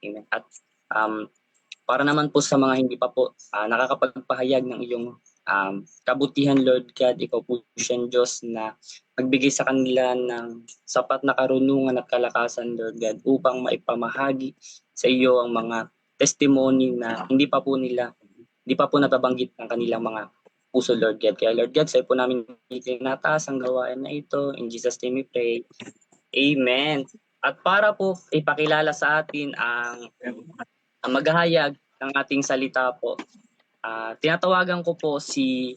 Amen. At para naman po sa mga hindi pa po nakakapagpahayag ng iyong kabutihan, Lord God, ikaw po siyang Diyos na magbigay sa kanila ng sapat na karunungan at kalakasan, Lord God, upang maipamahagi sa iyo ang mga testimony na hindi pa po natabanggit ng kanilang mga puso, Lord God. Kaya Lord God, sa iyo po namin itinataas ang gawain na ito. In Jesus' name we pray. Amen. At para po ipakilala sa atin ang maghahayag ng ating salita po, tinatawagan ko po si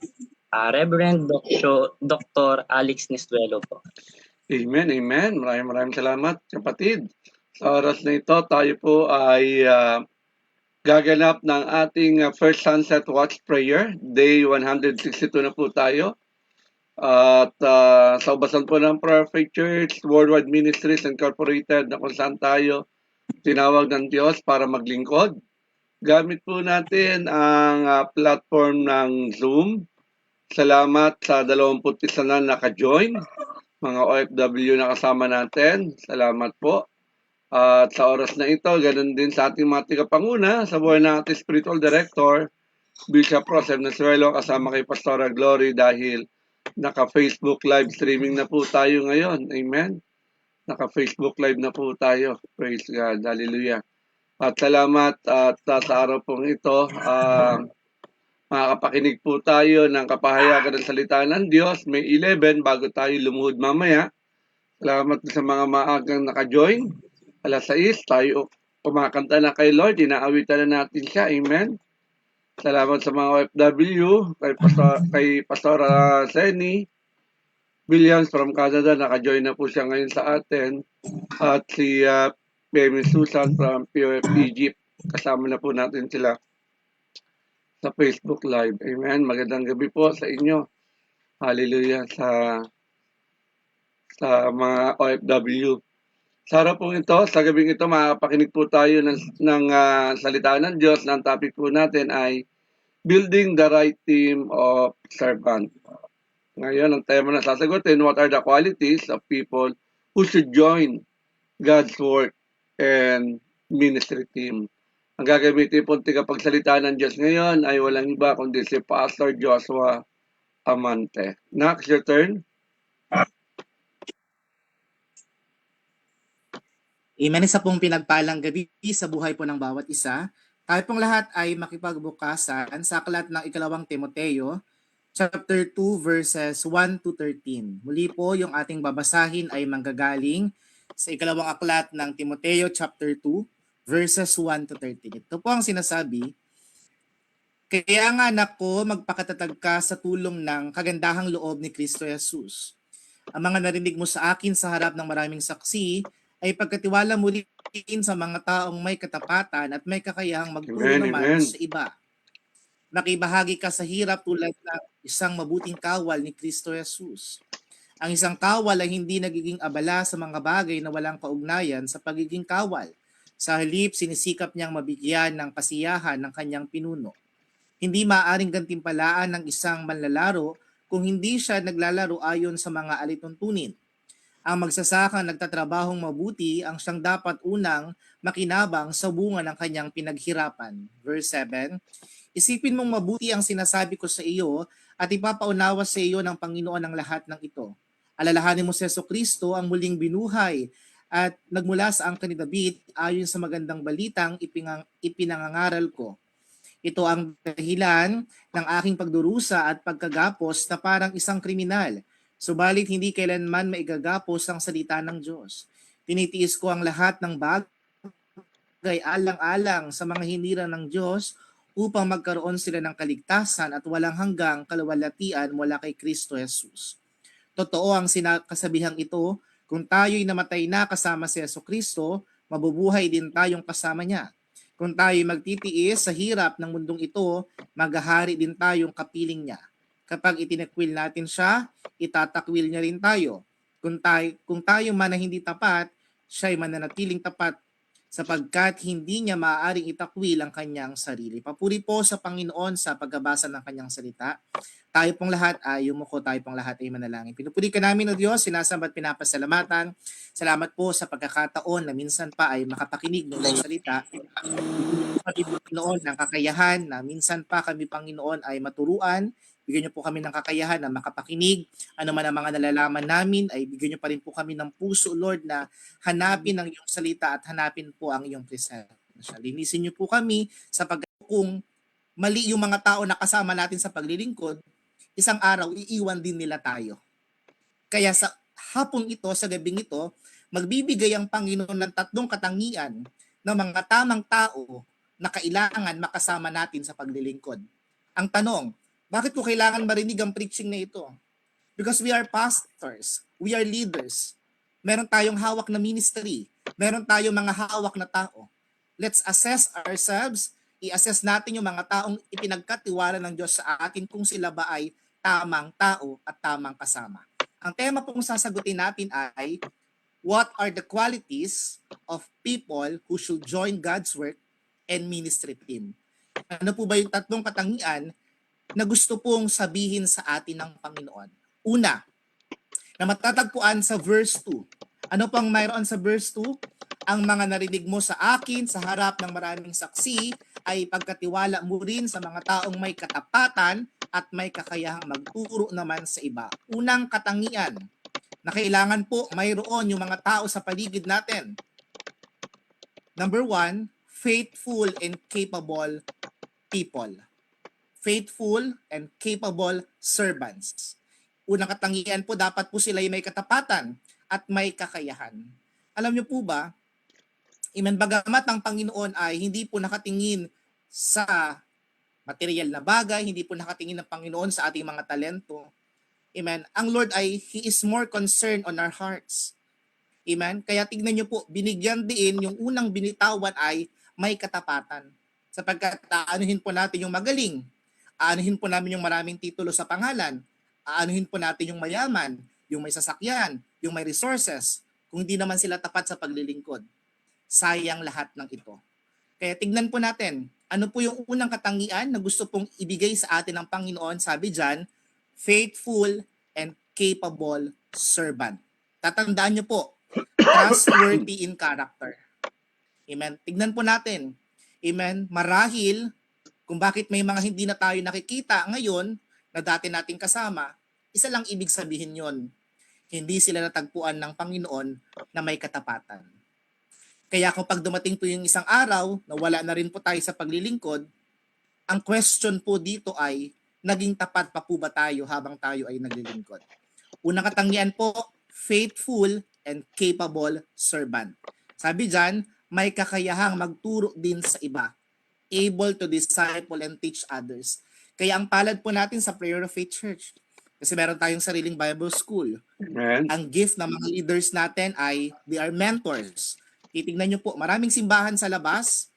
Reverend Dr. Alex Nestuelo po. Amen, amen. Maraming salamat, kapatid. Sa oras na ito, tayo po ay gaganap ng ating First Sunset Watch Prayer. Day 162 na po tayo. At sa ubasan po ng Perfect Church, Worldwide Ministries Incorporated, na kung saan tayo tinawag ng Diyos para maglingkod. Gamit po natin ang platform ng Zoom. Salamat sa 21 na naka-join. Mga OFW na kasama natin. Salamat po. At sa oras na ito, ganun din sa ating mga tigapanguna, sa buhay ng ating spiritual director, Bishop Rosem Nestuelo, kasama kay Pastora Glory, dahil naka-Facebook live streaming na po tayo ngayon. Amen. Naka-Facebook live na po tayo. Praise God. Hallelujah. At salamat at sa araw pong ito, makakapakinig po tayo ng kapahayagan ng salita ng Diyos. May 11 bago tayo lumuhod mamaya. Salamat sa mga maagang naka-join. Alas 6, tayo kumakanta na kay Lord. Inaawitan na natin siya. Amen. Salamat sa mga OFW, kay Pastor Senny Williams from Canada. Naka-join na po siya ngayon sa atin. At si Baby Susan from POF Egypt. Kasama na po natin sila sa Facebook Live. Amen. Magandang gabi po sa inyo. Hallelujah sa mga OFW. Sa araw pong ito, sa gabing ito, makapakinig po tayo ng salita ng Diyos. Ang topic po natin ay Building the Right Team of Servant. Ngayon, ang tema na sasagutin, what are the qualities of people who should join God's work and ministry team? Ang gagamitin po tigapagsalita ng Diyos ngayon ay walang iba kundi si Pastor Joshua Amante. Next, your turn. Amen. Isa pong pinagpalang gabi sa buhay po ng bawat isa. Tayo pong lahat ay makipagbukasan sa aklat ng ikalawang Timoteo, chapter 2, verses 1 to 13. Muli po, yung ating babasahin ay manggagaling sa ikalawang aklat ng Timoteo, chapter 2, verses 1 to 13. Ito po ang sinasabi, kaya nga anak ko, magpakatatag ka sa tulong ng kagandahang loob ni Kristo Jesus. Ang mga narinig mo sa akin sa harap ng maraming saksi ay pagkatiwala mo rin sa mga taong may katapatan at may kakayahang magturo naman sa iba. Nakibahagi ka sa hirap tulad ng isang mabuting kawal ni Kristo Jesus. Ang isang kawal ay hindi nagiging abala sa mga bagay na walang kaugnayan sa pagiging kawal. Sa halip, sinisikap niyang mabigyan ng kasiyahan ng kanyang pinuno. Hindi maaaring gantimpalaan ng isang manlalaro kung hindi siya naglalaro ayon sa mga alituntunin. Ang magsasakang nagtatrabahong mabuti ang siyang dapat unang makinabang sa bunga ng kanyang pinaghirapan. Verse 7, isipin mong mabuti ang sinasabi ko sa iyo at ipapaunawa sa iyo ng Panginoon ang lahat ng ito. Alalahanin mo si Jesucristo ang muling binuhay at nagmula sa angkan ni David ayon sa magandang balitang ipinangangaral ko. Ito ang dahilan ng aking pagdurusa at pagkagapos na parang isang kriminal. Subalit hindi kailanman maigagapos ang salita ng Diyos. Tinitiis ko ang lahat ng bagay alang-alang sa mga hinirang ng Diyos upang magkaroon sila ng kaligtasan at walang hanggang kaluwalhatian mula kay Kristo Jesus. Totoo ang kasabihang ito, kung tayo'y namatay na kasama si Jesucristo, mabubuhay din tayong kasama niya. Kung tayo'y magtitiis sa hirap ng mundong ito, maghahari din tayong kapiling niya. Kapag itinakwil natin siya, itatakwil niya rin tayo. Kung tayo man na hindi tapat, siya'y mananatiling tapat sapagkat hindi niya maaaring itakwil ang kanyang sarili. Papuri po sa Panginoon sa pagbabasa ng kanyang salita. Tayo pong lahat ay yumuko, tayo pong lahat ay manalangin. Pinupuri ka namin, O Diyos, sinasamba at pinapasalamatan. Salamat po sa pagkakataon na minsan pa ay makapakinig ng iyong salita. Bigyan niyo kami, Panginoon, ng kakayahan na minsan pa kami, Panginoon, ay maturuan. Bigyan niyo po kami ng kakayahan na makapakinig. Ano man ang mga nalalaman namin, ay bigyan niyo pa rin po kami ng puso, Lord, na hanapin ang iyong salita at hanapin po ang iyong presensya. Linisin niyo po kami sa kung mali yung mga tao na kasama natin sa paglilingkod, isang araw iiwan din nila tayo. Kaya sa hapong ito, sa gabing ito, magbibigay ang Panginoon ng tatlong katangian ng mga tamang tao na kailangan makasama natin sa paglilingkod. Ang tanong, bakit ko kailangan marinig ang preaching na ito? Because we are pastors, we are leaders. Meron tayong hawak na ministry, meron tayong mga hawak na tao. Let's assess ourselves, i-assess natin yung mga taong ipinagkatiwala ng Diyos sa atin kung sila ba ay tamang tao at tamang kasama. Ang tema pong sasagutin natin ay, what are the qualities of people who should join God's work and ministry team? Ano po ba yung tatlong katangian na gusto pong sabihin sa atin ng Panginoon? Una, na matatagpuan sa verse 2. Ano pang mayroon sa verse 2? Ang mga narinig mo sa akin sa harap ng maraming saksi ay pagkatiwala mo rin sa mga taong may katapatan at may kakayahang magturo naman sa iba. Unang katangian na kailangan po mayroon yung mga tao sa paligid natin. Number 1, faithful and capable people. Faithful and capable servants. Unang katangian po, dapat po sila ay may katapatan at may kakayahan. Alam niyo po ba, bagamat ang Panginoon ay hindi po nakatingin sa material na bagay, hindi po nakatingin ng Panginoon sa ating mga talento. Amen. Ang Lord ay, He is more concerned on our hearts. Amen. Kaya tignan niyo po, binigyan din yung unang binitawan ay may katapatan. Sapagkat aanuhin po natin yung magaling, aanuhin po namin yung maraming titulo sa pangalan, aanuhin po natin yung mayaman, yung may sasakyan, yung may resources, kung hindi naman sila tapat sa paglilingkod. Sayang lahat ng ito. Kaya tignan po natin, ano po yung unang katangian na gusto pong ibigay sa atin ng Panginoon? Sabi dyan, faithful and capable servant. Tatandaan nyo po, trustworthy in character. Amen. Tignan po natin. Amen. Marahil, kung bakit may mga hindi na tayo nakikita ngayon na dati nating kasama, isa lang ibig sabihin yon. Hindi sila natagpuan ng Panginoon na may katapatan. Kaya kung pag dumating po yung isang araw na wala na rin po tayo sa paglilingkod, ang question po dito ay, naging tapat pa po ba tayo habang tayo ay naglilingkod? Unang katangian po, faithful and capable servant. Sabi dyan, may kakayahang magturo din sa iba. Able to disciple and teach others. Kaya ang palad po natin sa Prayer of Faith Church, kasi meron tayong sariling Bible School. Amen. Ang gift ng mga leaders natin ay, they are mentors. Titignan nyo po, maraming simbahan sa labas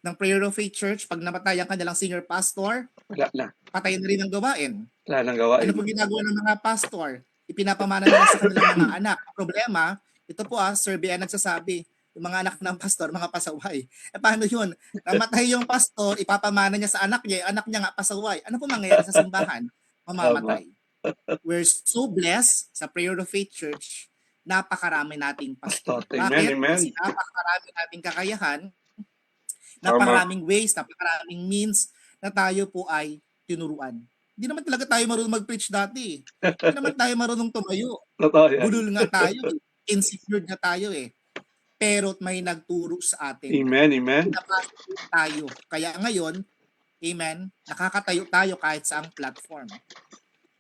ng Prayer of Faith Church, pag namatay ang kanilang senior pastor, Wala na. patay na rin ang gawain. Wala nang gawain. Ano po ginagawa ng mga pastor? Ipinapamana nila sa kanilang mga anak. Ang problema, ito po survey ang nagsasabi, yung mga anak ng pastor, mga pasaway. E paano yun? Namatay yung pastor, ipapamana niya sa anak niya, yung anak niya nga pasaway. Ano po mangyayari sa simbahan? Mamamatay. We're so blessed sa Prayer of Faith Church, napakarami nating pastor. Amen, Bakit? amen. Kasi napakarami nating kakayahan, napakaraming ways, napakaraming means na tayo po ay tinuruan. Hindi naman talaga tayo marunong mag-preach dati. Hindi naman tayo marunong tumayo. Totoo yan. Bulol nga tayo. Insecure nga tayo eh. Pero may nagturo sa atin. Amen, amen. Napasok tayo. Kaya ngayon, amen, nakakatayo tayo kahit sa ang platform.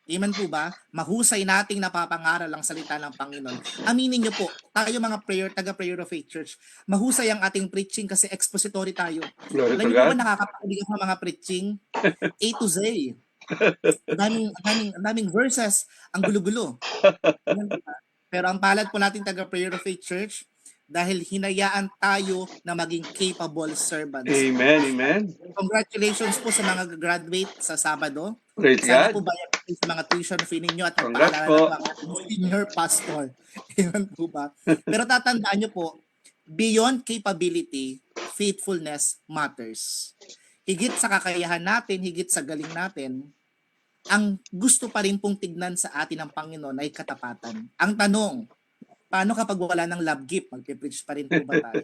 Amen po ba? Mahusay nating napapangaral ang salita ng Panginoon. Aminin niyo po, tayo mga taga-Prayer of Faith Church, mahusay ang ating preaching kasi expository tayo. Glory Alam to niyo po God. ba nakakapakinig sa mga preaching? A to Z. Daming verses, ang gulo-gulo. Amen po ba? Pero ang palad po natin taga-Prayer of Faith Church, dahil hinayaan tayo na maging capable servants. Amen, amen. Congratulations po sa mga graduate sa Sabado. Praise Sana God. po bayan sa mga tuition fee ninyo at Congrats magpaalala po. ng mga senior pastor. Amen po ba? Pero tatandaan nyo po, Beyond capability, faithfulness matters. Higit sa kakayahan natin, higit sa galing natin, ang gusto pa rin pong tignan sa atin ng Panginoon ay katapatan. Ang tanong, paano kapag wala ng love gift? Magpipreach pa rin po ba tayo?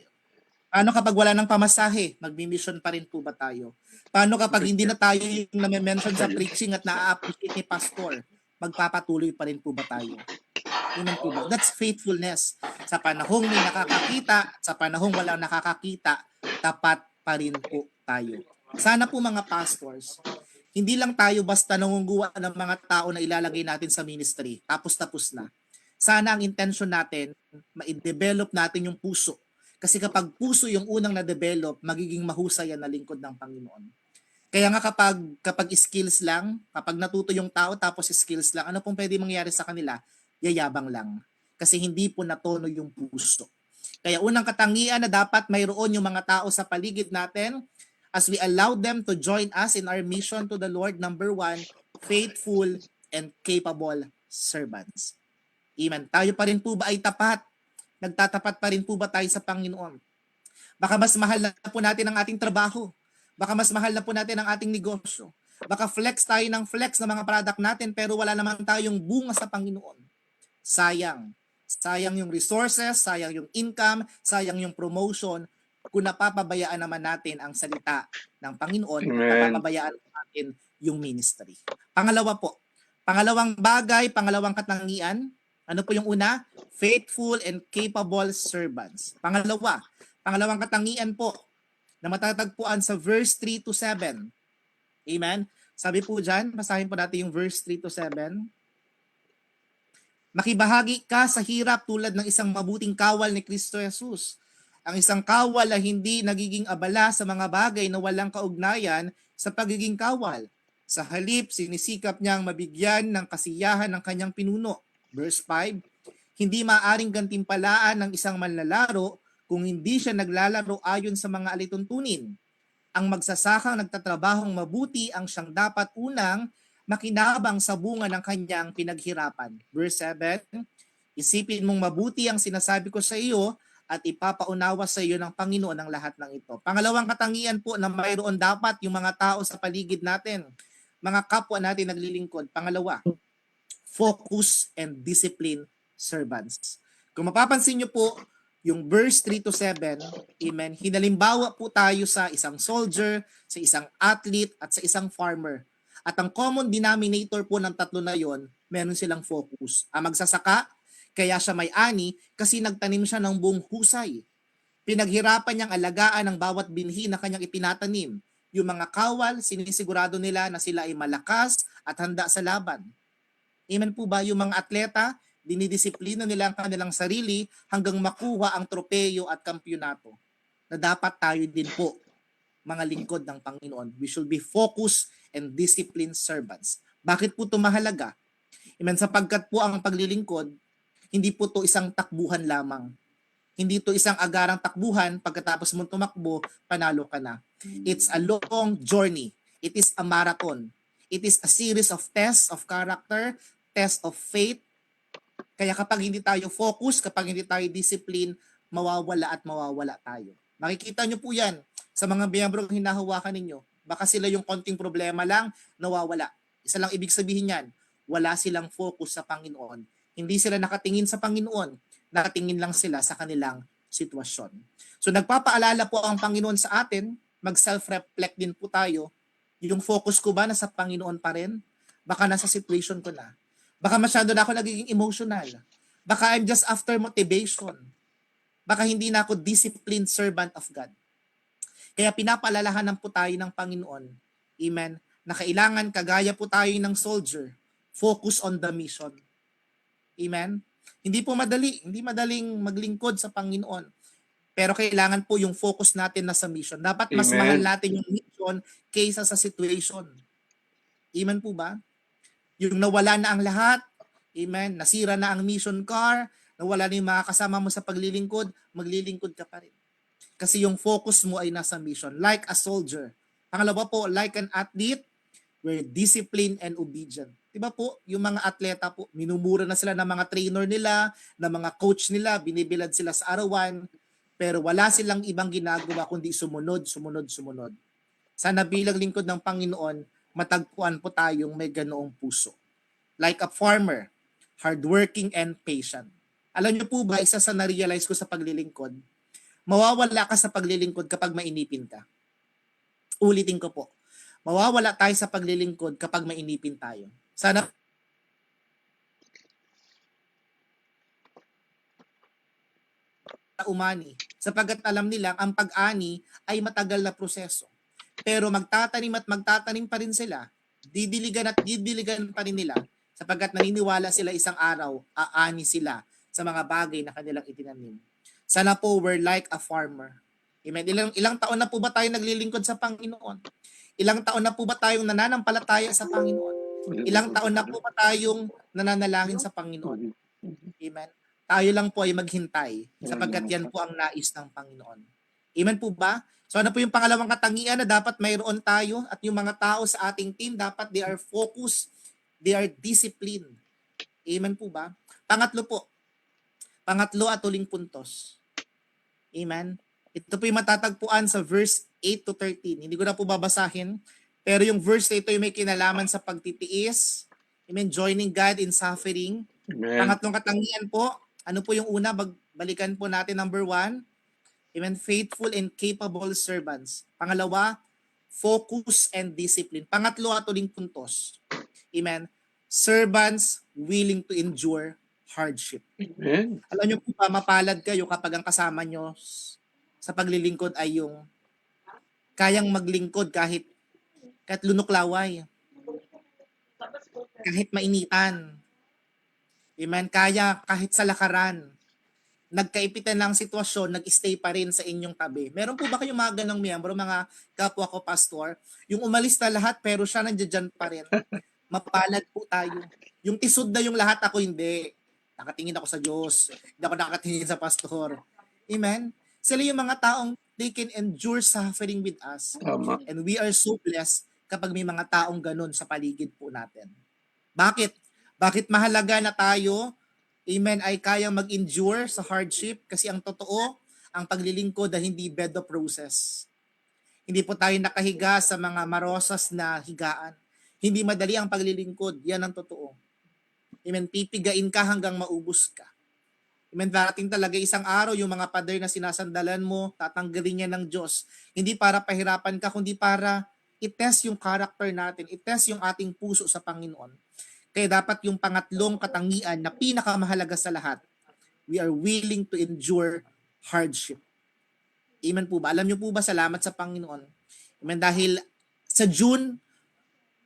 Paano kapag wala ng pamasahe? Magmi-mission pa rin po ba tayo? Paano kapag hindi na tayo yung name-mention sa preaching at na-appreciate ni pastor? Magpapatuloy pa rin po ba tayo? Amen po ba? That's faithfulness. Sa panahong may nakakakita, sa panahong walang nakakakita, tapat pa rin po tayo. Sana po mga pastors, hindi lang tayo basta nangunguha ng mga tao na ilalagay natin sa ministry, tapos na. Sana ang intention natin, ma-develop natin yung puso. Kasi kapag puso yung unang na-develop, magiging mahusay yan na lingkod ng Panginoon. Kaya nga kapag skills lang, kapag natuto yung tao tapos skills lang, ano pong pwede mangyari sa kanila? Yayabang lang. Kasi hindi po natono yung puso. Kaya unang katangian na dapat mayroon yung mga tao sa paligid natin, as we allow them to join us in our mission to the Lord, number 1, faithful and capable servants. Amen. Tayo pa rin po ba ay tapat? Nagtatapat pa rin po ba tayo sa Panginoon? Baka mas mahal na po natin ang ating trabaho. Baka mas mahal na po natin ang ating negosyo. Baka flex tayo ng flex ng mga product natin pero wala naman tayong bunga sa Panginoon. Sayang. Sayang yung resources, sayang yung income, sayang yung promotion kung napapabayaan naman natin ang salita ng Panginoon, napapabayaan natin yung ministry. Pangalawa po, pangalawang bagay, pangalawang katangian, ano po yung una? Faithful and capable servants. Pangalawang katangian po na matatagpuan sa verse 3 to 7. Amen? Sabi po dyan, basahin po natin yung verse 3 to 7. Makibahagi ka sa hirap tulad ng isang mabuting kawal ni Kristo Jesus. Ang isang kawal ay hindi nagiging abala sa mga bagay na walang kaugnayan sa pagiging kawal. Sa halip, sinisikap niyang mabigyan ng kasiyahan ng kanyang pinuno. Verse 5, hindi maaring gantimpalaan ng isang manlalaro kung hindi siya naglalaro ayon sa mga alituntunin. Ang magsasakang nagtatrabahong mabuti ang siyang dapat unang makinabang sa bunga ng kanyang pinaghirapan. Verse 7, isipin mong mabuti ang sinasabi ko sa iyo at ipapaunawa sa iyo ng Panginoon ang lahat ng ito. Pangalawang katangian po na mayroon dapat yung mga tao sa paligid natin, mga kapwa natin naglilingkod. Pangalawa, focus and discipline servants. Kung mapapansin nyo po, yung verse 3 to 7, amen, hinalimbawa po tayo sa isang soldier, sa isang athlete, at sa isang farmer. At ang common denominator po ng tatlo na yon, meron silang focus. Ang magsasaka, kaya siya may ani, kasi nagtanim siya ng buong husay. Pinaghirapan niyang alagaan ang bawat binhi na kanyang itinatanim. Yung mga kawal, sinisigurado nila na sila ay malakas at handa sa laban. Amen po ba? Yung mga atleta, dinidisiplina nila ang kanilang sarili hanggang makuha ang tropeyo at kampyonato. Na dapat tayo din po, mga lingkod ng Panginoon. We should be focused and disciplined servants. Bakit po ito mahalaga? Amen, sapagkat po ang paglilingkod, hindi po ito isang takbuhan lamang. Hindi ito isang agarang takbuhan, pagkatapos mo tumakbo, panalo ka na. It's a long journey. It is a marathon. It is a series of tests of character, test of faith. Kaya kapag hindi tayo focus, kapag hindi tayo discipline, mawawala tayo. Makikita nyo po yan sa mga miyembro hinahawakan ninyo. Baka sila yung konting problema lang, nawawala. Isa lang ibig sabihin yan, wala silang focus sa Panginoon. Hindi sila nakatingin sa Panginoon, nakatingin lang sila sa kanilang sitwasyon. So nagpapaalala po ang Panginoon sa atin, mag-self-reflect din po tayo. Yung focus ko ba nasa Panginoon pa rin? Baka nasa situation ko na. Baka masyado na ako nagiging emotional. Baka I'm just after motivation. Baka hindi na ako disciplined servant of God. Kaya pinapaalalahanan po tayo ng Panginoon, amen, na kailangan kagaya po tayo ng soldier, focus on the mission. Amen? Hindi po madali, hindi madaling maglingkod sa Panginoon. Pero kailangan po yung focus natin na sa mission. Dapat mas Amen. mahal natin yung mission kaysa sa situation. Amen po ba? Yung nawala na ang lahat, amen, nasira na ang mission car, nawala na yung mga kasama mo sa paglilingkod, maglilingkod ka pa rin. Kasi yung focus mo ay nasa mission, like a soldier. Pangalawa po, like an athlete, we're disciplined and obedient. Diba po, yung mga atleta po, minumura na sila ng mga trainer nila, ng mga coach nila, binibilad sila sa arawan. pero wala silang ibang ginagawa kundi sumunod, sumunod, sumunod. Sana bilang lingkod ng Panginoon, matagpuan po tayong may ganoong puso. Like a farmer, hardworking and patient. Alam niyo po ba, isa sa na-realize ko sa paglilingkod, mawawala ka sa paglilingkod kapag mainipin ka. Ulitin ko po, mawawala tayo sa paglilingkod kapag mainipin tayo. Sana umani, sapagkat alam nila ang pag-ani ay matagal na proseso. Pero magtatanim pa rin sila, didiligan pa rin nila, sapagkat naniniwala sila isang araw, aani sila sa mga bagay na kanilang itinanim. Sana po we're like a farmer. Amen. Ilang taon na po ba tayo naglilingkod sa Panginoon? Ilang taon na po ba tayong nananampalataya sa Panginoon? Ilang taon na po ba tayong nananalangin sa Panginoon? Amen. Tayo lang po ay maghintay sapagkat yan po ang nais ng Panginoon. Amen po ba? So ano po yung pangalawang katangian na dapat mayroon tayo at yung mga tao sa ating team dapat they are focused, they are disciplined. Amen po ba? Pangatlo at huling puntos. Amen. Ito po yung matatagpuan sa verse 8 to 13. Hindi ko na po babasahin, pero yung verse na ito yung may kinalaman sa pagtitiis. Amen. Joining God in suffering. Amen. Pangatlong katangian po, ano po yung una? Balikan po natin number 1. Amen. Faithful and capable servants. Pangalawa, focus and discipline. Pangatlo at uling puntos. Amen. Servants willing to endure hardship. Amen. Alam niyo po ba, mapalad kayo kapag ang kasama nyo sa paglilingkod ay yung kayang maglingkod kahit lunuklaway, kahit mainitan. Amen. Kaya kahit sa lakaran, nagkaipitan ng sitwasyon, nag-stay pa rin sa inyong tabi. Meron po ba kayong mga ganong miyembro, mga kapwa ko pastor, yung umalis na lahat pero siya nandiyan pa rin? Mapalad po tayo. Yung tisod na yung lahat, ako hindi. Nakatingin ako sa Diyos. Hindi ako nakatingin sa pastor. Amen? Sila yung mga taong they can endure suffering with us. Tama. And we are so blessed kapag may mga taong ganun sa paligid po natin. Bakit? Bakit mahalaga na tayo, amen, ay kayang mag-endure sa hardship? Kasi ang totoo, ang paglilingkod ay hindi bed of roses. Hindi po tayo nakahiga sa mga marosas na higaan. Hindi madali ang paglilingkod. Yan ang totoo. Amen. Pipigain ka hanggang maubos ka. Amen. Darating talaga isang araw yung mga pader na sinasandalan mo, tatanggalin niya ng Diyos. Hindi para pahirapan ka, kundi para i-test yung character natin, i-test yung ating puso sa Panginoon. Kaya dapat yung pangatlong katangian na pinakamahalaga sa lahat, we are willing to endure hardship. Amen po ba? Alam niyo po ba, salamat sa Panginoon. Amen. Dahil sa June,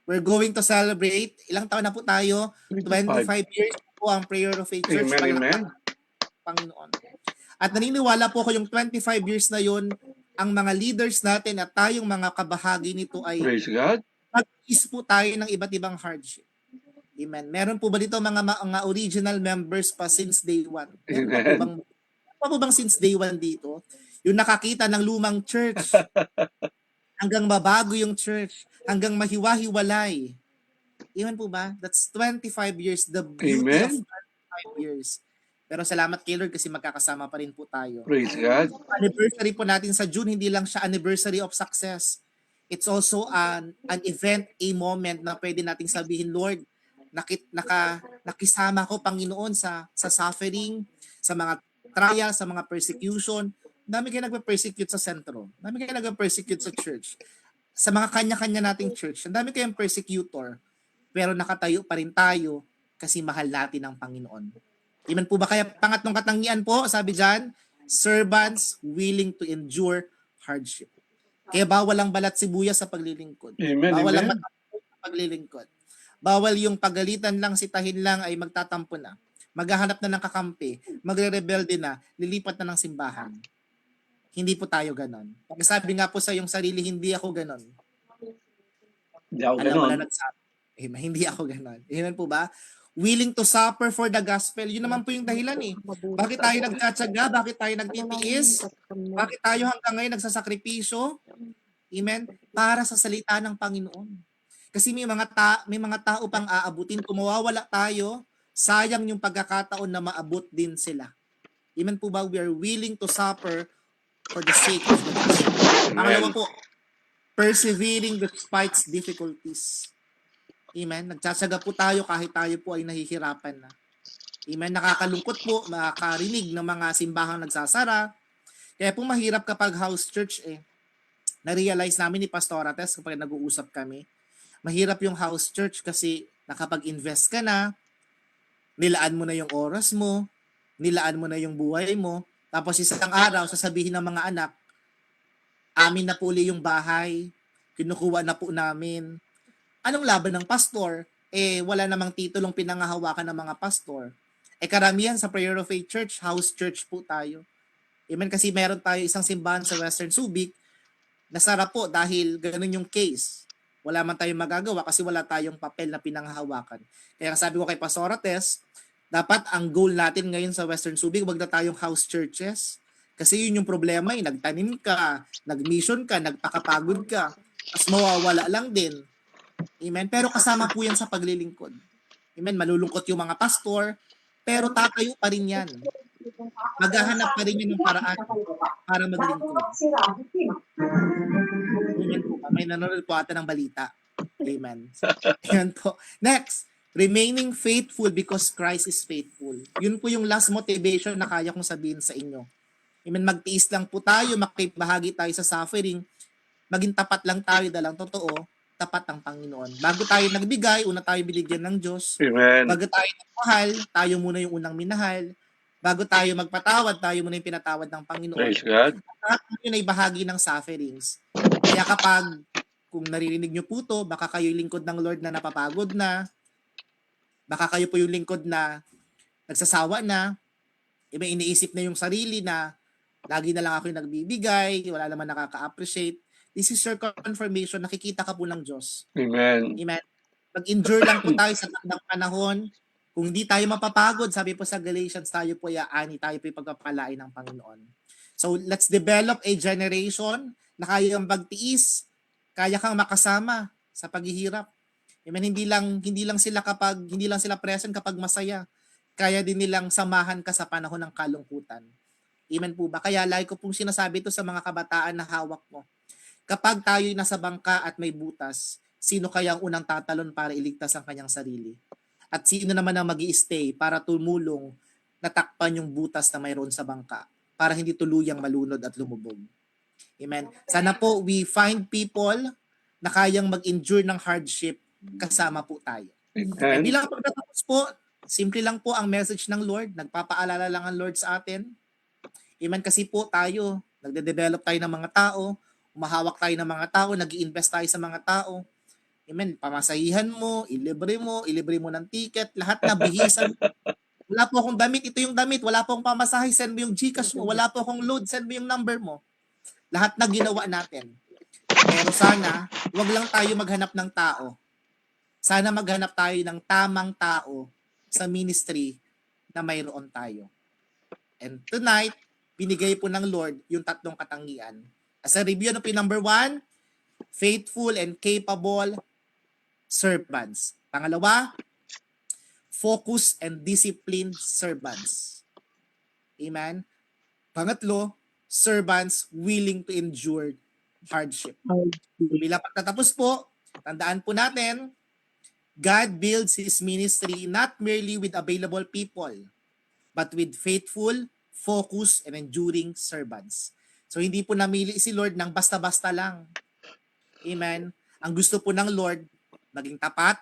we're going to celebrate. Ilang taon na po tayo? 25 years po ang Prayer of Faith Church. Amen, amen. Panginoon. At naniniwala po ko yung 25 years na yun, ang mga leaders natin at tayong mga kabahagi nito ay Praise God. mag-is po tayo ng iba't ibang hardship. Amen. Meron po ba dito mga original members pa since day one? Meron pa po bang since day one dito? Yung nakakita ng lumang church, hanggang mabago yung church, hanggang mahiwa-hiwalay. Amen po ba? That's 25 years, the beauty Amen. of 25 years. Pero salamat kay Lord kasi magkakasama pa rin po tayo. Praise God. Anniversary po natin sa June, hindi lang siya anniversary of success. It's also an event, a moment na pwede nating sabihin, Lord, nakisama ko, Panginoon, sa suffering, sa mga trial, sa mga persecution. Dami kayo nagpe-persecute sa sentro. Dami kayo nagpe-persecute sa church. Sa mga kanya-kanya nating church, ang dami kayong persecutor. Pero nakatayo pa rin tayo kasi mahal natin ang Panginoon. Amen po ba? Kaya pangatlong katangian po, sabi dyan, servants willing to endure hardship. Kaya bawal ang balat sibuyas sa paglilingkod. Amen, Bawal ang amen. matampo sa paglilingkod. Bawal yung pagalitan lang, sitahin lang ay magtatampo na. Maghahanap na ng kakampi, magre-rebelde na, lilipat na ng simbahan. Hindi po tayo ganon. Sabi nga po sa yung sarili, hindi ako ganon. Hindi ako Alam mo ganon. na nagsabi. Amen. Hindi ako ganon. Amen po ba? Willing to suffer for the gospel. Yun naman po yung dahilan eh. Bakit tayo nagtsatsaga? Bakit tayo nagtitiis? Bakit tayo hanggang ngayon nagsasakripisyo? Amen? Para sa salita ng Panginoon. Kasi may mga tao pang aabutin. Kung mawawala tayo, sayang yung pagkakataon na maabot din sila. Amen po ba? We are willing to suffer for the sake of the gospel. Pangalawa Amen. po, persevering despite difficulties. Amen. Nagtsatsaga po tayo kahit tayo po ay nahihirapan na. Amen. Nakakalungkot po makakarinig ng mga simbahang nagsasara. Kaya po mahirap kapag house church Na-realize namin ni Pastor Ates kapag nag-uusap kami. Mahirap yung house church kasi nakapag-invest ka na, nilaan mo na yung oras mo, nilaan mo na yung buhay mo, tapos isang araw sasabihin ng mga anak, amin na po uli yung bahay, kinukuha na po namin. Anong laban ng pastor? Wala namang titulong pinangahawakan ng mga pastor. Karamihan sa Prayer of Faith Church, house church po tayo. Amen, kasi meron tayo isang simbahan sa Western Subic, nasara po dahil ganun yung case. Wala man tayong magagawa kasi wala tayong papel na pinanghahawakan. Kaya sabi ko kay Pastor Ates, dapat ang goal natin ngayon sa Western Subic, wag na tayong house churches. Kasi yun yung problema nagtanim ka, nag-mission ka, nagpakapagod ka, tapos mawawala lang din. Amen? Pero kasama po yan sa paglilingkod. Amen? Malulungkot yung mga pastor, pero tatayo pa rin yan. Maghahanap pa rin yan ng paraan para maglingkod. Amen po. May nanonood po ata ng balita. Amen. Ayan po. Next, remaining faithful because Christ is faithful. Yun po yung last motivation na kaya kong sabihin sa inyo. Amen. Magtiis lang po tayo, makibahagi tayo sa suffering, maging tapat lang tayo dalang totoo, tapat ang Panginoon. Bago tayo nagbigay, una tayo binigyan ng Diyos. Amen. Bago tayo nagmahal, tayo muna yung unang minahal. Bago tayo magpatawad, tayo muna yung pinatawad ng Panginoon. Praise God. At yun ay bahagi ng sufferings. Kaya kapag, kung naririnig nyo po to, baka kayo yung lingkod ng Lord na napapagod na, baka kayo po yung lingkod na nagsasawa na, may iniisip na yung sarili na lagi na lang ako yung nagbibigay, wala naman nakaka-appreciate. This is your confirmation, nakikita ka po ng Diyos. Amen. Amen. Mag-endure lang po tayo sa takdang panahon. Kung hindi tayo mapapagod, sabi po sa Galatians, tayo po yaani, tayo po pagpapalain ng Panginoon. So let's develop a generation na kayang magtiis, kaya kang makasama sa paghihirap. Amen. Hindi lang sila present kapag masaya. Kaya din nilang samahan ka sa panahon ng kalungkutan. Amen po ba? Kaya lagi ko pong sinasabi ito sa mga kabataan na hawak mo. Kapag tayo'y nasa bangka at may butas, sino kaya ang unang tatalon para iligtas ang kanyang sarili? At sino naman ang mag-i-stay para tumulong na takpan yung butas na mayroon sa bangka para hindi tuluyang malunod at lumubog? Amen. Sana po we find people na kayang mag-endure ng hardship kasama po tayo. Amen. Bilang pagtatapos po, simple lang po ang message ng Lord. Nagpapaalala lang ang Lord sa atin. Amen, kasi po tayo, nagde-develop tayo ng mga tao, umahawak tayo ng mga tao, nag-i-invest tayo sa mga tao. Amen, pamasahihan mo, ilibre mo ng ticket, lahat na bihisan. Wala po akong damit, ito yung damit, wala po akong pamasahe, send mo yung GCash mo, wala po akong load, send mo yung number mo. Lahat na ginawa natin. Pero sana, wag lang tayo maghanap ng tao. Sana maghanap tayo ng tamang tao sa ministry na mayroon tayo. And tonight, binigay po ng Lord yung tatlong katangian. As a review, ano po yung number 1? Faithful and capable servants. Pangalawa, focused and disciplined servants. Amen? Pangatlo, servants willing to endure hardship. Bilang pagtatapos po, tandaan po natin, God builds His ministry not merely with available people, but with faithful, focused, and enduring servants. So hindi po namili si Lord ng basta-basta lang. Amen? Ang gusto po ng Lord, maging tapat,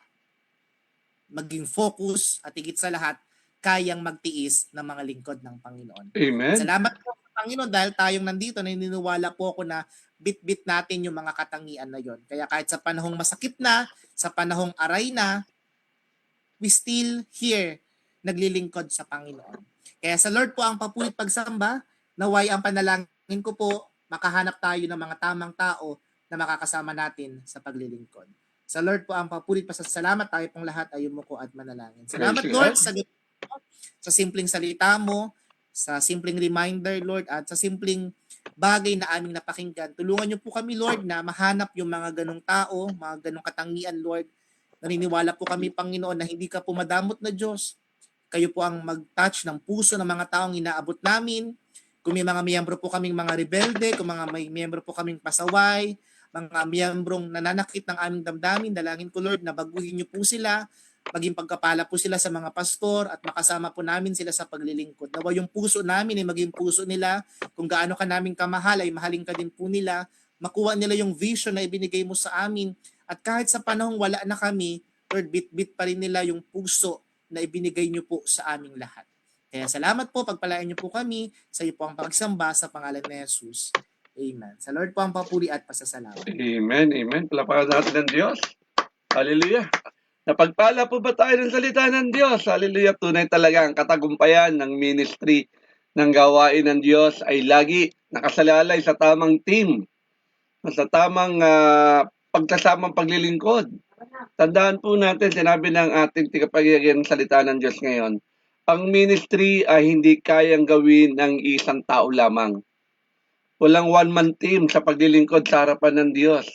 maging focus, at higit sa lahat, kayang magtiis ng mga lingkod ng Panginoon. Amen. Salamat po sa Panginoon dahil tayong nandito, naniniwala po ako na bit-bit natin yung mga katangian na yon. Kaya kahit sa panahong masakit na, sa panahong aray na, we still here naglilingkod sa Panginoon. Kaya sa Lord po ang papulit pagsamba, naway ang panalangin ko po, makahanap tayo ng mga tamang tao na makakasama natin sa paglilingkod. Sa Lord po ang papulit pasasalamat, tayo pong lahat ay yumuko at manalangin. Salamat Lord sa simpleng salita mo, sa simpleng reminder Lord, at sa simpleng bagay na aming napakinggan. Tulungan niyo po kami Lord na mahanap yung mga ganong tao, mga ganong katangian Lord. Naniniwala po kami Panginoon na hindi ka po madamot na Diyos. Kayo po ang mag-touch ng puso ng mga taong inaabot namin. Kung may mga miyembro po kaming mga rebelde, kung may miyembro po kaming pasaway, mga miyembrong nananakit ng aming damdamin, dalangin ko Lord na baguhin niyo po sila, maging pagkapala po sila sa mga pastor at makasama po namin sila sa paglilingkod. Nawa yung puso namin ay maging puso nila, kung gaano ka namin kamahal ay mahalin ka din po nila, makuha nila yung vision na ibinigay mo sa amin at kahit sa panahong wala na kami, Lord, bit-bit pa rin nila yung puso na ibinigay niyo po sa aming lahat. Kaya salamat po, pagpalain niyo po kami, sa iyo po ang pagsamba sa pangalan ni Jesus. Amen. Sa Lord po ang papuri at pasasalamat. Amen, amen. Palapakan natin ng Diyos. Hallelujah. Napagpala po ba tayo ng salita ng Diyos? Hallelujah. Tunay talaga ang katagumpayan ng ministry ng gawain ng Diyos ay lagi nakasalalay sa tamang team, sa tamang pagkasamang paglilingkod. Tandaan po natin, sinabi ng ating tigapagiging salita ng Diyos ngayon, ang ministry ay hindi kayang gawin ng isang tao lamang. Walang one-man team sa paglilingkod sa harapan ng Diyos.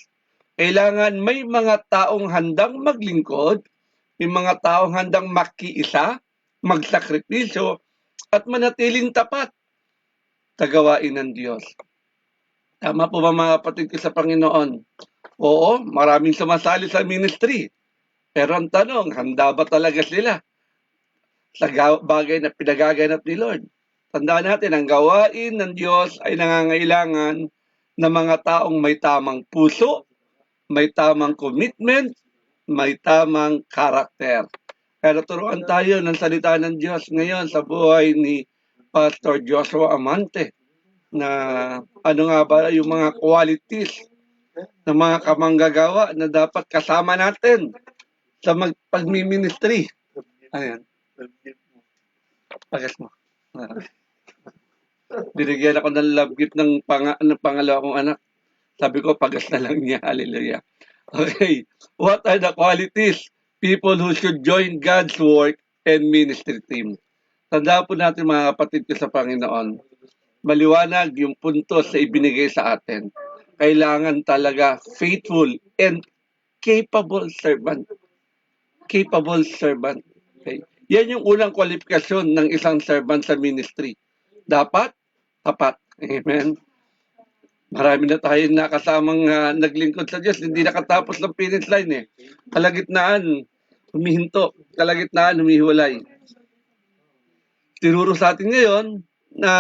Kailangan may mga taong handang maglingkod, may mga taong handang makiisa, magsakripisyo, at manatiling tapat sa gawain ng Diyos. Tama po ba mga kapatid ko sa Panginoon? Oo, maraming sumasali sa ministry. Pero ang tanong, handa ba talaga sila sa bagay na pinagaganap ni Lord? Tandaan natin, ang gawain ng Diyos ay nangangailangan ng mga taong may tamang puso, may tamang commitment, may tamang karakter. Kaya turuan tayo ng salita ng Diyos ngayon sa buhay ni Pastor Joshua Amante na ano nga ba yung mga qualities ng mga kamanggagawa na dapat kasama natin sa pagmi-ministry. Ayan. Pagas mo. Binigyan ako ng love gift ng pangalawa kong anak. Sabi ko, pagas na lang niya. Hallelujah. Okay. What are the qualities people who should join God's work and ministry team? Tandaan po natin mga kapatid ko sa Panginoon. Maliwanag yung puntos na ibinigay sa atin. Kailangan talaga faithful and capable servant. Capable servant. Okay. Yan yung unang kwalifikasyon ng isang servant sa ministry. Dapat tapat. Amen. Marami na tayong nakasamang naglingkod sa Diyos. Hindi nakatapos ng finish line eh. Kalagitnaan, humihinto. Kalagitnaan, humihiwalay. Tinuro sa atin ngayon na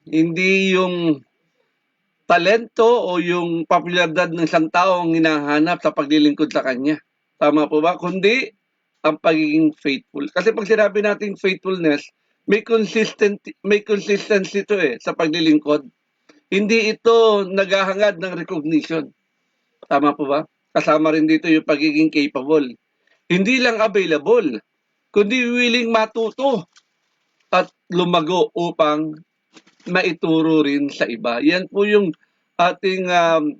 hindi yung talento o yung popularidad ng isang tao ang hinahanap sa paglilingkod sa kanya. Tama po ba? Kundi ang pagiging faithful. Kasi pag sinabi natin faithfulness, may consistency ito sa paglilingkod. Hindi ito naghahangad ng recognition. Tama po ba? Kasama rin dito yung pagiging capable. Hindi lang available, kundi willing matuto at lumago upang maituro rin sa iba. Yan po yung ating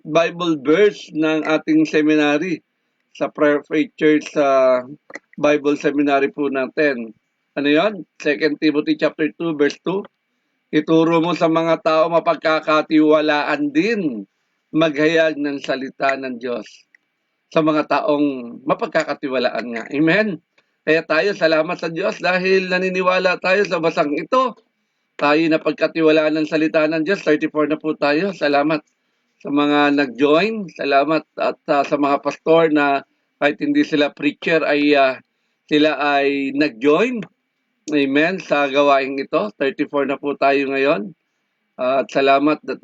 Bible verse ng ating seminary sa Prayer Faith Church sa Bible Seminary po natin. Ano yan? 2 Timothy chapter 2 verse 2. Ituro mo sa mga tao mapagkakatiwalaan din maghayag ng salita ng Diyos sa mga taong mapagkakatiwalaan nga. Amen? Kaya tayo, salamat sa Diyos dahil naniniwala tayo sa basang ito. Tayo na pagkatiwalaan ng salita ng Diyos. 34 na po tayo. Salamat sa mga nag-join. Salamat at sa mga pastor na kahit hindi sila preacher ay sila ay nag-join. Amen. Sa gawaing ito. 34 na po tayo ngayon. At salamat at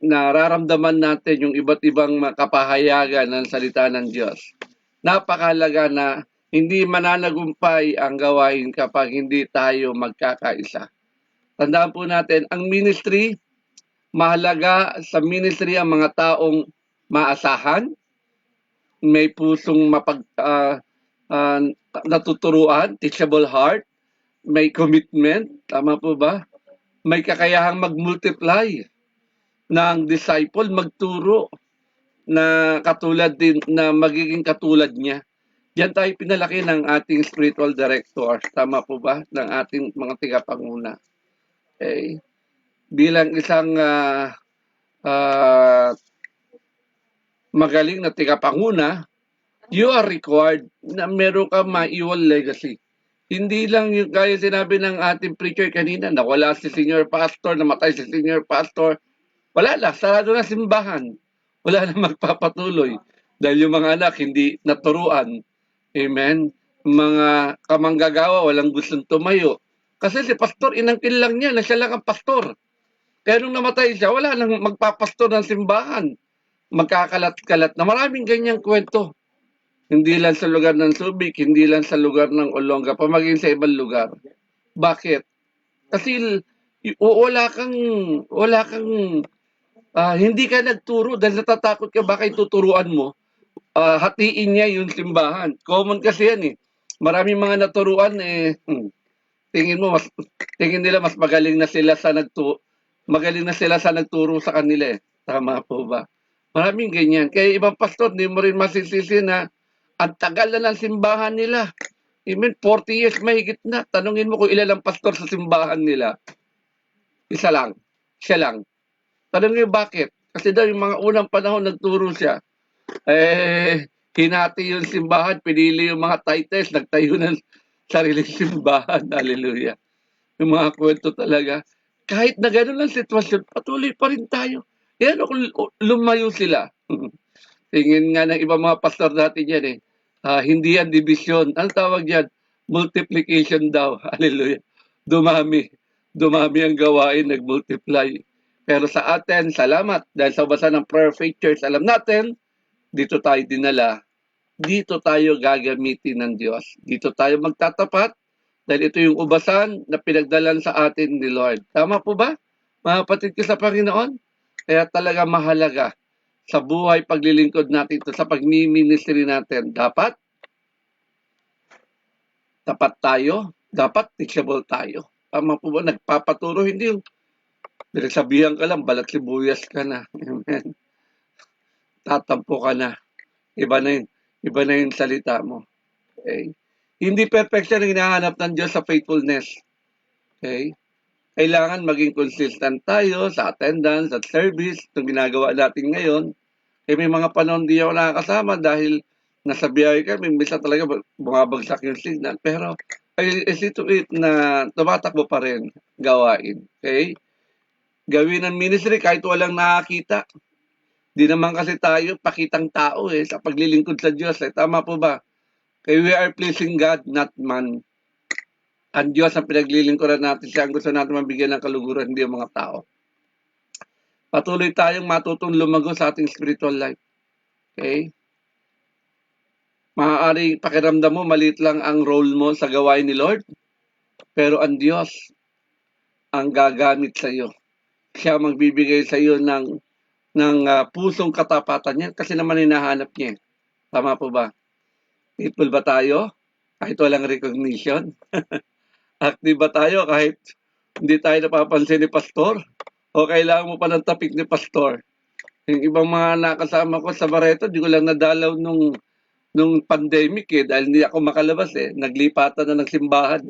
nararamdaman natin yung iba't ibang kapahayagan ng salita ng Diyos. Napakahalaga na hindi mananagumpay ang gawain kapag hindi tayo magkakaisa. Tandaan po natin, ang ministry, mahalaga sa ministry ang mga taong maasahan, may pusong natuturuan, teachable heart, may commitment, tama po ba? May kakayahang mag-multiply ng disciple, magturo na katulad din, na magiging katulad niya. Diyan tayo pinalaki ng ating spiritual director, tama po ba? Ng ating mga tigapanguna. Okay. Bilang isang magaling na tigapanguna, you are required na meron ka maiwan legacy. Hindi lang yung kaya sinabi ng ating preacher kanina, nawala si senior pastor, namatay si senior pastor. Wala na, sarado na simbahan. Wala na magpapatuloy. Dahil yung mga anak hindi naturuan. Amen? Mga kamanggagawa, walang gustong tumayo. Kasi si pastor, inangkin lang niya na siya lang ang pastor. Kaya nung namatay siya, wala nang magpapastor ng simbahan. Magkakalat-kalat na maraming ganyang kwento. Hindi lang sa lugar ng Subic, hindi lang sa lugar ng Olonga, pamaging sa ibang lugar. Bakit? Kasi wala kang hindi ka nagturo dahil natatakot ka baka ituturuan mo. Hatiin niya yung simbahan. Common kasi yan eh. Maraming mga naturuan tingin nila mas magaling na sila sa nagturo sa kanila eh. Tama po ba? Maraming ganyan. Kaya ibang pastor, hindi mo rin masisisi na ang tagal na ng simbahan nila. I mean, 40 years mahigit na. Tanungin mo kung ilan ang pastor sa simbahan nila. Isa lang. Siya lang. Tanungin mo bakit? Kasi daw yung mga unang panahon nagturo siya. Hinati yung simbahan, pinili yung mga titles, nagtayo ng sariling simbahan. Hallelujah. Yung mga kwento talaga. Kahit na gano'n ang sitwasyon, patuloy pa rin tayo. Yan kung lumayo sila. Tingin nga ng ibang mga pastor natin yan eh. Hindi yan division. Ang tawag yan? Multiplication daw. Hallelujah. Dumami. Dumami ang gawain, nag-multiply. Pero sa atin, salamat. Dahil sa basa ng Prayer Faith Church, alam natin, dito tayo dinala. Dito tayo gagamitin ng Diyos. Dito tayo magtatapat. Dahil ito yung ubasan na pinagdalan sa atin ni Lord. Tama po ba? Mga kapatid ko sa Panginoon? Kaya talaga mahalaga sa buhay paglilingkod natin ito, sa pagmi-ministry natin. Dapat tapat tayo, dapat teachable tayo. Tama po ba? Nagpapaturo, hindi yung pinagsabihan ka lang, balat sibuyas ka na. Amen. Tatampo ka na. Iba na yung salita mo. Okay? Hindi perfection ang hinahanap ng Diyos sa faithfulness. Okay? Kailangan maging consistent tayo sa attendance, at service, itong ginagawa natin ngayon. May mga panahon di ako nakakasama dahil nasa biyahe kami, minsan talaga bumabagsak yung signal. Pero I see to it na tumatakbo pa rin gawain. Okay? Gawin ng ministry kahit walang nakakita. Di naman kasi tayo pakitang tao sa paglilingkod sa Diyos. Tama po ba? Kaya we are pleasing God, not man. Ang Diyos ang pinaglilingkuran natin. Siya ang gusto natin mabigyan ng kaluguran, hindi ang mga tao. Patuloy tayong matutong lumago sa ating spiritual life. Okay? Maaaring pakiramdam mo, maliit lang ang role mo sa gawain ni Lord. Pero ang Diyos ang gagamit sa iyo. Siya magbibigay sa iyo ng pusong katapatan niya kasi naman hinahanap niya. Tama po ba? Faithful ba tayo? Kahit walang recognition? Active ba tayo kahit hindi tayo napapansin ni pastor? O kailangan mo pa ng tapik ni pastor? Yung ibang mga nakasama ko sa Barreto, di ko lang nadalaw nung pandemic dahil hindi ako makalabas Naglipatan na ng simbahan.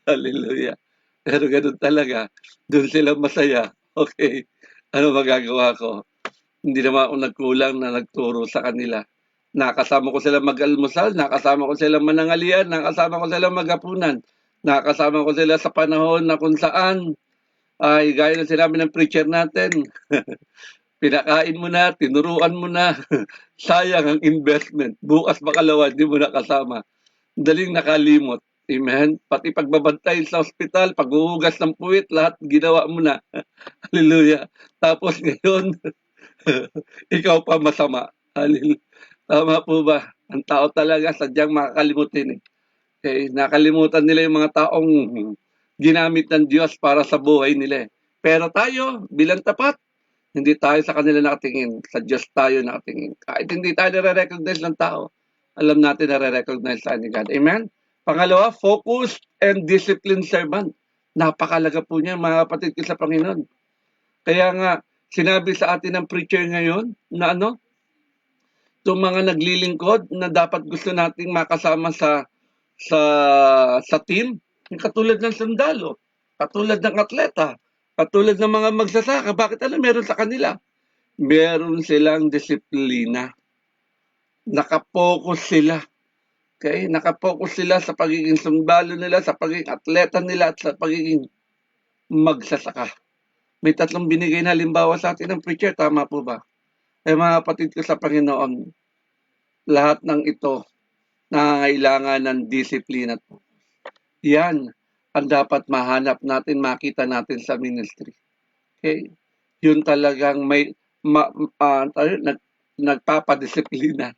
Hallelujah. Pero ganun talaga. Doon sila masaya. Okay. Ano magagawa ko? Hindi naman ako nagkulang na nagturo sa kanila. Nakasama ko sila mag-almusal, nakasama ko sila manangalian, nakasama ko sila maghapunan, nakasama ko sila sa panahon na kung saan ay gaya ng sinabi ng preacher natin, pinakain mo na, tinuruan mo na, sayang ang investment. Bukas makalawa, di mo nakasama. Daling nakalimot. Amen? Pati pagbabantay sa ospital, paghuhugas ng puwit, lahat ginawa mo na. Hallelujah. Tapos ngayon, ikaw pa masama. Hallelujah. Tama po ba? Ang tao talaga sadyang makakalimutin Okay? Nakalimutan nila yung mga taong ginamit ng Diyos para sa buhay nila Pero tayo, bilang tapat, hindi tayo sa kanila nakatingin. Sa Diyos tayo nakatingin. Kahit hindi tayo nare-recognize ng tao, alam natin nare-recognize tayo ni God. Amen? Pangalawa, focused and disciplined servant. Napakalaga po niya, mga kapatid ko sa Panginoon. Kaya nga, sinabi sa atin ng preacher ngayon na itong mga naglilingkod na dapat gusto nating makasama sa team, yung katulad ng sundalo, katulad ng atleta, katulad ng mga magsasaka. Bakit meron sa kanila? Meron silang disiplina. Nakapokus sila. Okay? Nakapokus sila sa pagiging sundalo nila, sa pagiging atleta nila, at sa pagiging magsasaka. May tatlong binigay na halimbawa sa atin ng preacher, tama po ba? Mga kapatid ko sa Panginoon, lahat ng ito nangangailangan ng disiplina. Yan ang dapat mahanap natin, makita natin sa ministry. Okay? Yun talagang may nagpapadisiplina.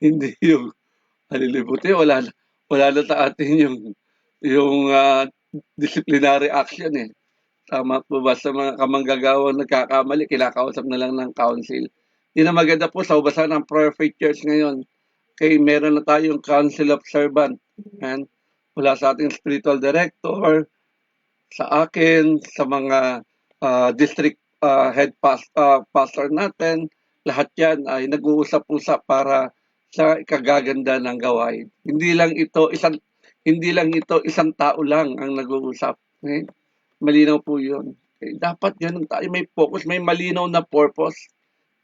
Hindi yung halilibuti, wala na sa atin yung disciplinary action eh. Tama po ba sa mga kamanggagawang nagkakamali, kinakausap na lang ng council. Yun ang maganda po sa ubasan ng prayer features ngayon. Okay, meron na tayong council of servant. And wala sa ating spiritual director, sa akin, sa mga district head pastor natin, lahat yan ay nag-uusap-usap para sa ikagaganda ng gawain. Hindi lang ito isang tao lang ang nag-uusap. Okay? Malinaw po 'yun. Okay? Dapat ganun tayo, may focus, may malinaw na purpose.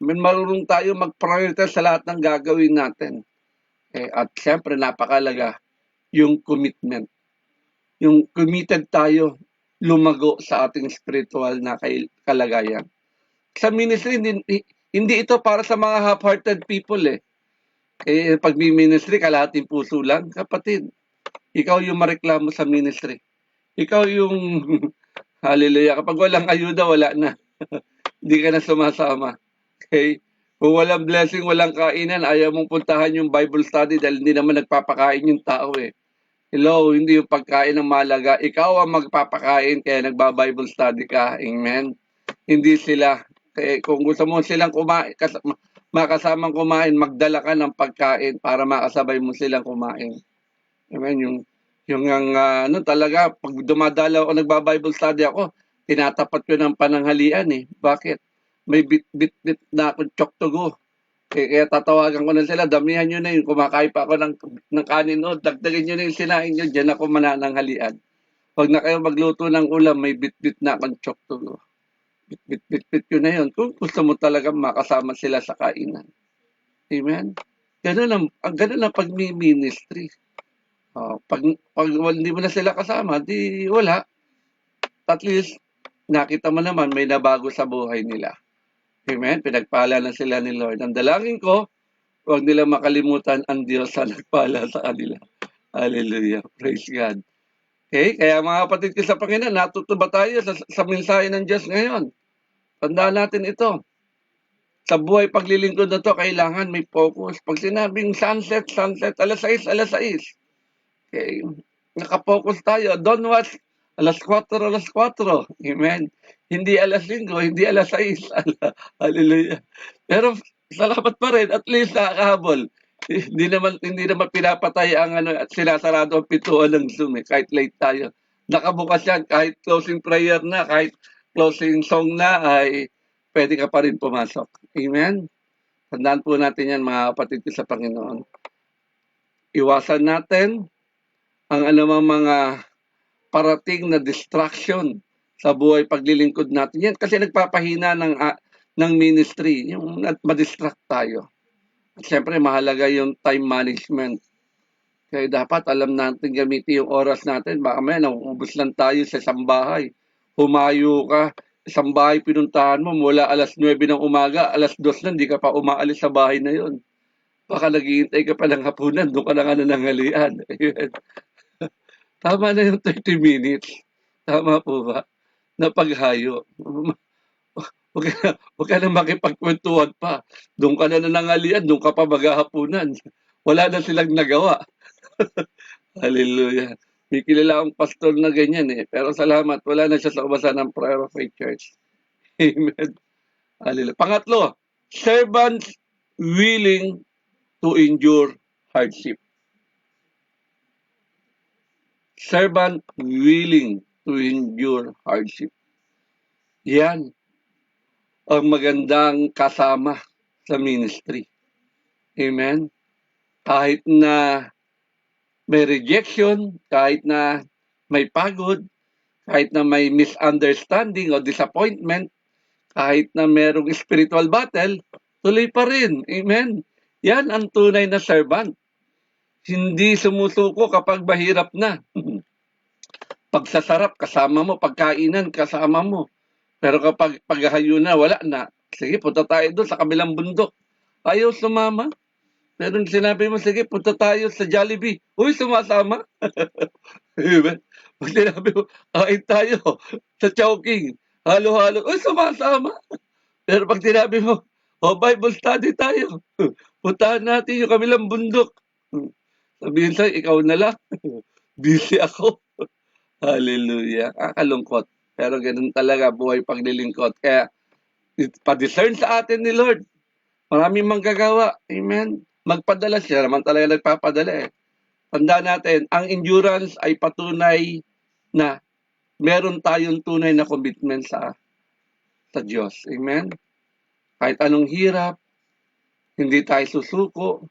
May marunong tayo mag-prioritize sa lahat ng gagawin natin. Okay? At siyempre napakalaga yung commitment. Yung committed tayo lumago sa ating spiritual na kalagayan. Sa ministry, hindi ito para sa mga half-hearted people eh. Pag may ministry, kalahating puso lang. Kapatid, ikaw yung mareklamo sa ministry. Ikaw yung, hallelujah, kapag walang ayuda, wala na. Hindi ka na sumasama. Okay? Kung walang blessing, walang kainan, ayaw mong puntahan yung Bible study dahil hindi naman nagpapakain yung tao eh. Hello, hindi yung pagkain ang mahalaga. Ikaw ang magpapakain kaya nagba-Bible study ka. Amen? Hindi sila. Kaya kung gusto mo silang kumain, makasamang kumain, magdala ka ng pagkain para makasabay mo silang kumain. Amen? Talaga, pag dumadalaw ako, nagba-Bible study ako, tinatapat ko ng pananghalian eh. Bakit? May bit na akong chok to go. Kaya tatawagan ko na sila, damihan nyo na yun, kumakain pa ako ng kanin, o dagdagin nyo na yung sinain nyo, dyan ako manananghalian. Huwag na kayo magluto ng ulam, may bit na akong chok to go. Bit yun na yun. Kung gusto mo talaga makasama sila sa kainan. Amen? Ganun ang pag-ministry. Pag hindi mo na sila kasama, di wala. At least, nakita mo naman may nabago sa buhay nila. Amen? Pinagpala na sila ni Lord. Ang dalangin ko, huwag nila makalimutan ang Diyos sa nagpala sa kanila. Hallelujah. Praise God. Okay? Kaya mga kapatid ko sa Panginoon, natuto ba tayo sa mensahe ng Diyos ngayon? Tandaan natin ito. Sa buhay paglilingkod na to, kailangan may focus. Pag sinabing sunset, alas 6. Okay? Nakapokus tayo. Don't watch alas 4. Amen? Hindi alas 5, hindi alas 6. Hallelujah. Pero salamat pa rin, at least nakakahabol. Hindi naman pinapatay ang at sinasarado ang pintuan ng Zoom kahit late tayo. Nakabukas yan, kahit closing prayer na, kahit closing song na, ay pwede ka pa rin pumasok. Amen? Tandaan po natin yan mga kapatid ko sa Panginoon. Iwasan natin ang anumang mga parating na distraction sa buhay paglilingkod natin. Yan kasi nagpapahina ng ministry, yung ma-distract tayo. At syempre, mahalaga yung time management. Kaya dapat alam natin gamitin yung oras natin. Baka may nauubos lang tayo sa isang bahay. Humayo ka, isang bahay pinuntahan mo mula alas 9 ng umaga, alas 2 na, hindi ka pa umaalis sa bahay na yon. Baka naghihintay ka pa ng hapunan, doon ka na nga nanangalian. Tama na yung 30 minutes. Tama po ba? Na paghayo. Huwag ka na makipagkwentuhan pa. Doon ka na nanangalian, doon ka pa maghahapunan. Wala na silang nagawa. Hallelujah. May kilala akong pastor na ganyan eh. Pero salamat, wala na siya sa ubasan ng Prayer of Faith Church. Amen. Hallelujah. Pangatlo, servants willing to endure hardship. Servant willing to endure hardship. Yan ang magandang kasama sa ministry. Amen? Kahit na may rejection, kahit na may pagod, kahit na may misunderstanding o disappointment, kahit na merong spiritual battle, tuloy pa rin. Amen? Yan ang tunay na servant. Hindi sumusuko kapag mahirap na. Pagsasarap, kasama mo. Pagkainan, kasama mo. Pero kapag paghahayo na, wala na. Sige, punta tayo doon sa kabilang bundok. Ayaw sumama. Pero sinabi mo, sige, punta tayo sa Jollibee. Uy, sumasama. Pag sinabi mo, kain tayo sa Chowking. Halo-halo. Uy, sumasama. Pero pag sinabi mo, Bible study tayo. Puntahan natin yung kabilang bundok. Sabihin sa'yo, ikaw na lang. Busy ako. Hallelujah. Kakalungkot. Pero ganun talaga buhay paglilingkod. Kaya, pa-discern sa atin ni Lord. Maraming manggagawa. Amen. Magpadala siya. Naman talaga nagpapadala eh. Tandaan natin, ang endurance ay patunay na meron tayong tunay na commitment sa Diyos. Amen. Kahit anong hirap, hindi tayo susuko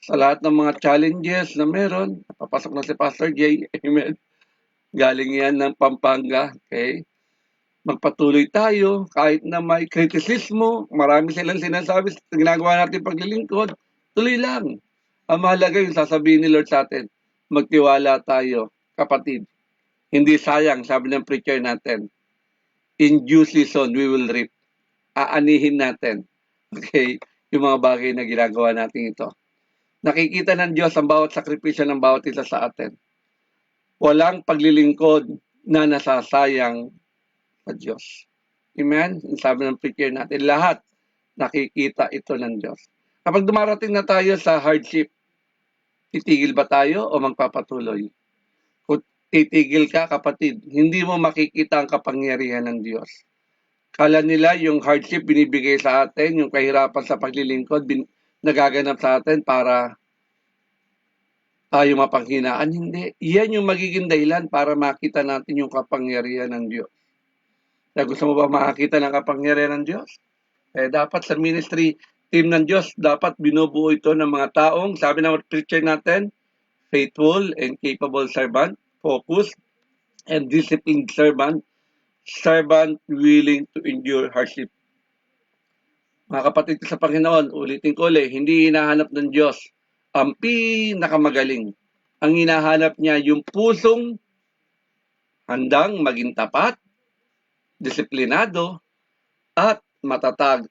sa lahat ng mga challenges na meron. Papasok na si Pastor Jay. Amen. Galing yan ng Pampanga. Okay? Magpatuloy tayo kahit na may kritisismo. Marami silang sinasabi sa ginagawa natin paglilingkod. Tuloy lang. Ang mahalaga yung sasabihin ni Lord sa atin. Magtiwala tayo, kapatid. Hindi sayang, sabi ng preacher natin. In due season, we will reap. Aanihin natin. Okay? Yung mga bagay na ginagawa natin ito. Nakikita ng Diyos ang bawat sakripisyo ng bawat isa sa atin. Walang paglilingkod na nasasayang sa Diyos. Amen? Sabi ng preacher natin, lahat nakikita ito ng Diyos. Kapag dumarating na tayo sa hardship, titigil ba tayo o magpapatuloy? Kung titigil ka, kapatid, hindi mo makikita ang kapangyarihan ng Diyos. Kala nila yung hardship binibigay sa atin, yung kahirapan sa paglilingkod, nagaganap sa atin para tayo mapanghinaan. Hindi. Iyan yung magiging dahilan para makita natin yung kapangyarihan ng Diyos. Kaya gusto mo ba makakita ng kapangyarihan ng Diyos? Dapat sa ministry team ng Diyos, dapat binubuo ito ng mga taong, sabi ng preacher natin, faithful and capable servant, focused and disciplined servant, servant willing to endure hardship. Mga kapatid ko sa Panginoon, ulitin ko ulit, hindi hinahanap ng Diyos ang pinakamagaling. Ang hinahanap niya yung pusong handang maging tapat, disiplinado, at matatag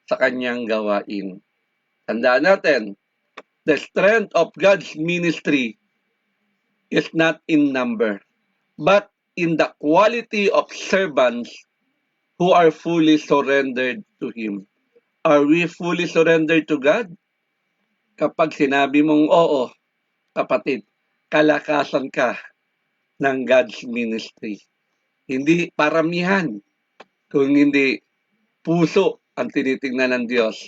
sa kanyang gawain. Tandaan natin, the strength of God's ministry is not in number, but in the quality of servants who are fully surrendered to Him. Are we fully surrendered to God? Kapag sinabi mong oo, kapatid, kalakasan ka ng God's ministry. Hindi paramihan, kung hindi puso ang tinitingnan ng Diyos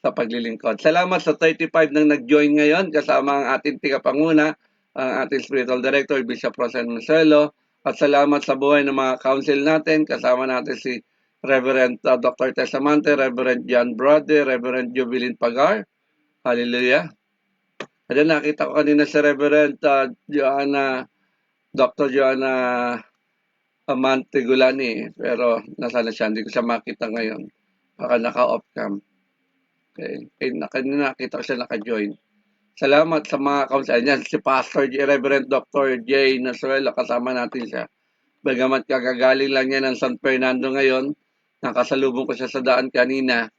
sa paglilingkod. Salamat sa 35 nang nag-join ngayon kasama ang ating tigapanguna, ang ating spiritual director, Bishop Rosen Marcelo. At salamat sa buhay ng mga council natin. Kasama natin si Reverend Dr. Tesamante, Reverend John Brode, Reverend Jubilin Pagar. Hallelujah. At nakita ko kanina si Reverend Dr. Joanna Amante Gulani, pero nasaan na siya? Hindi ko siya makita ngayon. Baka naka-off cam. Okay. Nakita ko siya naka-join. Salamat sa mga council. Yan, si Pastor Reverend Dr. J. Nasuelo, kasama natin siya. Bagamat kagagaling lang niya ng San Fernando ngayon, nakasalubong ko siya sa daan kanina,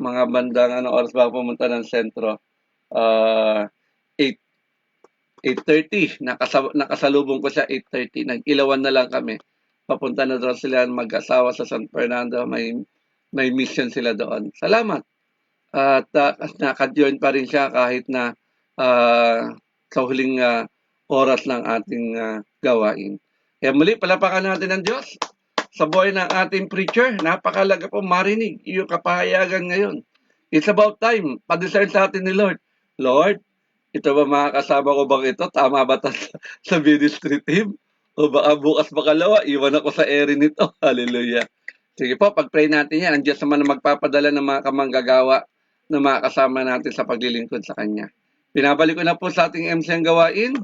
mga bandang oras ba pumunta ng sentro? 8:30. Nakasalubong ko siya 8:30. Nag-ilawan na lang kami. Papunta na daw sila mag-asawa sa San Fernando. May mission sila doon. Salamat. At naka-join pa rin siya kahit na sa huling oras ng ating gawain. Kaya muli, palapakan natin ng Diyos sa buhay ng ating preacher. Napakalaga po marinig yung kapahayagan ngayon. It's about time. Pa-discern sa atin ni Lord. Lord, ito ba makakasama ko bang ito? Tama ba sa ministry team? O baka bukas bakalawa, iwan ako sa ere nito. Hallelujah. Sige po, pag-pray natin yan. Ang Diyos naman na magpapadala ng mga kamanggagawa na makakasama natin sa paglilingkod sa Kanya. Pinabalik ko na po sa ating MC ang gawain.